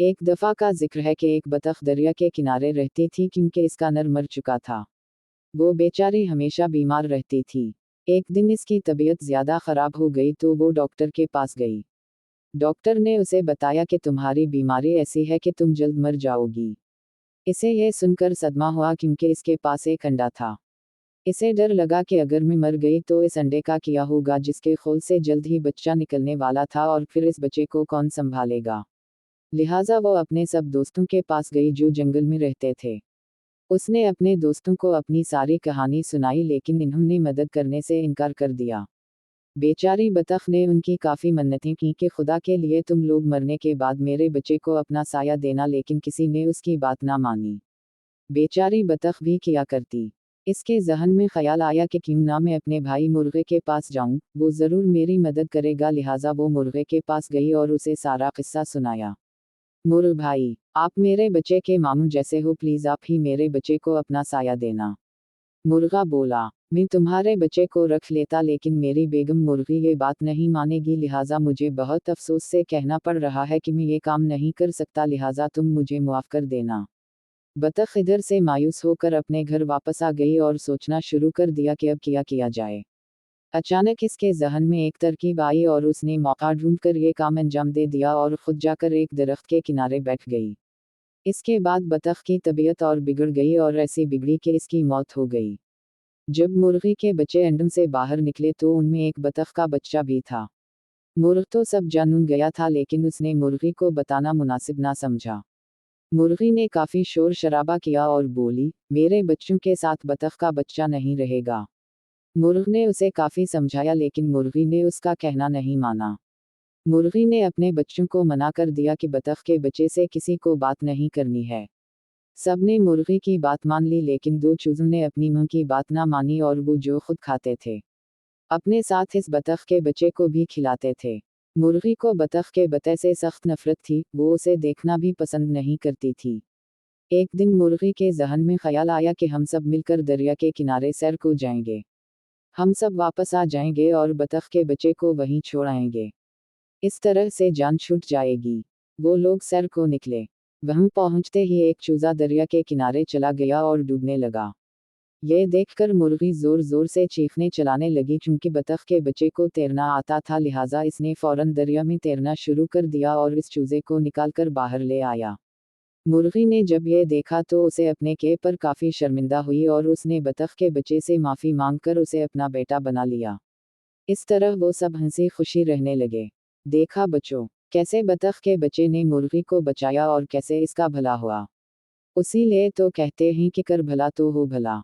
एक दफ़ा का जिक्र है कि एक बतख दरिया के किनारे रहती थी क्योंकि इसका नर मर चुका था। वो बेचारी हमेशा बीमार रहती थी। एक दिन इसकी तबीयत ज़्यादा ख़राब हो गई तो वो डॉक्टर के पास गई। डॉक्टर ने उसे बताया कि तुम्हारी बीमारी ऐसी है कि तुम जल्द मर जाओगी। इसे यह सुनकर सदमा हुआ क्योंकि इसके पास एक अंडा था। इसे डर लगा कि अगर मैं मर गई तो इस अंडे का क्या होगा जिसके खोल से जल्द ही बच्चा निकलने वाला था और फिर इस बच्चे को कौन संभालेगा। लिहाजा वो अपने सब दोस्तों के पास गई जो जंगल में रहते थे। उसने अपने दोस्तों को अपनी सारी कहानी सुनाई लेकिन इन्होंने मदद करने से इनकार कर दिया। बेचारी बतख ने उनकी काफ़ी मन्नतें की कि खुदा के लिए तुम लोग मरने के बाद मेरे बच्चे को अपना साया देना, लेकिन किसी ने उसकी बात ना मानी। बेचारी बतख भी किया करती। इसके जहन में ख्याल आया कि क्यों ना मैं अपने भाई मुर्गे के पास जाऊं, वो ज़रूर मेरी मदद करेगा। लिहाजा वो मुर्गे के पास गई और उसे सारा किस्सा सुनाया। मुर्ग भाई, आप मेरे बच्चे के मामू जैसे हो, प्लीज आप ही मेरे बच्चे को अपना साया देना। मुर्गा बोला, मैं तुम्हारे बच्चे को रख लेता लेकिन मेरी बेगम मुर्गी ये बात नहीं मानेगी, लिहाजा मुझे बहुत अफसोस से कहना पड़ रहा है कि मैं ये काम नहीं कर सकता, लिहाजा तुम मुझे मुआफ कर देना। बतख इधर से मायूस होकर अपने घर वापस आ गई और सोचना शुरू कर दिया कि अब क्या किया जाए। अचानक इसके जहन में एक तरकीब आई और उसने मौका ढूंढकर ये काम अंजाम दे दिया और खुद जाकर एक दरख्त के किनारे बैठ गई। इसके बाद बतख की तबीयत और बिगड़ गई और ऐसी बिगड़ी कि इसकी मौत हो गई। जब मुर्गी के बच्चे अंडों से बाहर निकले तो उनमें एक बतख का बच्चा भी था। मुर्ग तो सब जान गया था लेकिन उसने मुर्गी को बताना मुनासिब ना समझा। मुर्गी ने काफी शोर शराबा किया और बोली, मेरे बच्चों के साथ बतख का बच्चा नहीं रहेगा। मुर्ग ने उसे काफी समझाया लेकिन मुर्गी ने उसका कहना नहीं माना। मुर्गी ने अपने बच्चों को मना कर दिया कि बतख के बच्चे से किसी को बात नहीं करनी है। सबने मुर्गी की बात मान ली लेकिन दो चूजों ने अपनी मां की बात ना मानी और वो जो खुद खाते थे अपने साथ इस बतख के बच्चे को भी खिलाते थे। मुर्गी को बतख के बच्चे से सख्त नफरत थी, वो उसे देखना भी पसंद नहीं करती थी। एक दिन मुर्गी के जहन में ख्याल आया कि हम सब मिलकर दरिया के किनारे सैर को जाएंगे। हम सब वापस आ जाएंगे और बतख के बच्चे को वहीं छोड़ आएंगे। इस तरह से जान छूट जाएगी। वो लोग सैर को निकले। वहां पहुंचते ही एक चूजा दरिया के किनारे चला गया और डूबने लगा। यह देखकर मुर्गी जोर जोर से चीखने चलाने लगी क्योंकि बतख के बच्चे को तैरना आता था, लिहाजा इसने फौरन दरिया में तैरना शुरू कर दिया और इस चूजे को निकालकर बाहर ले आया। मुर्गी ने जब यह देखा तो उसे अपने के पर काफी शर्मिंदा हुई और उसने बतख के बच्चे से माफी मांगकर उसे अपना बेटा बना लिया। इस तरह वो सब हंसी खुशी रहने लगे। देखा बच्चों, कैसे बतख के बच्चे ने मुर्गी को बचाया और कैसे इसका भला हुआ। उसी लिए तो कहते हैं कि कर भला तो हो भला।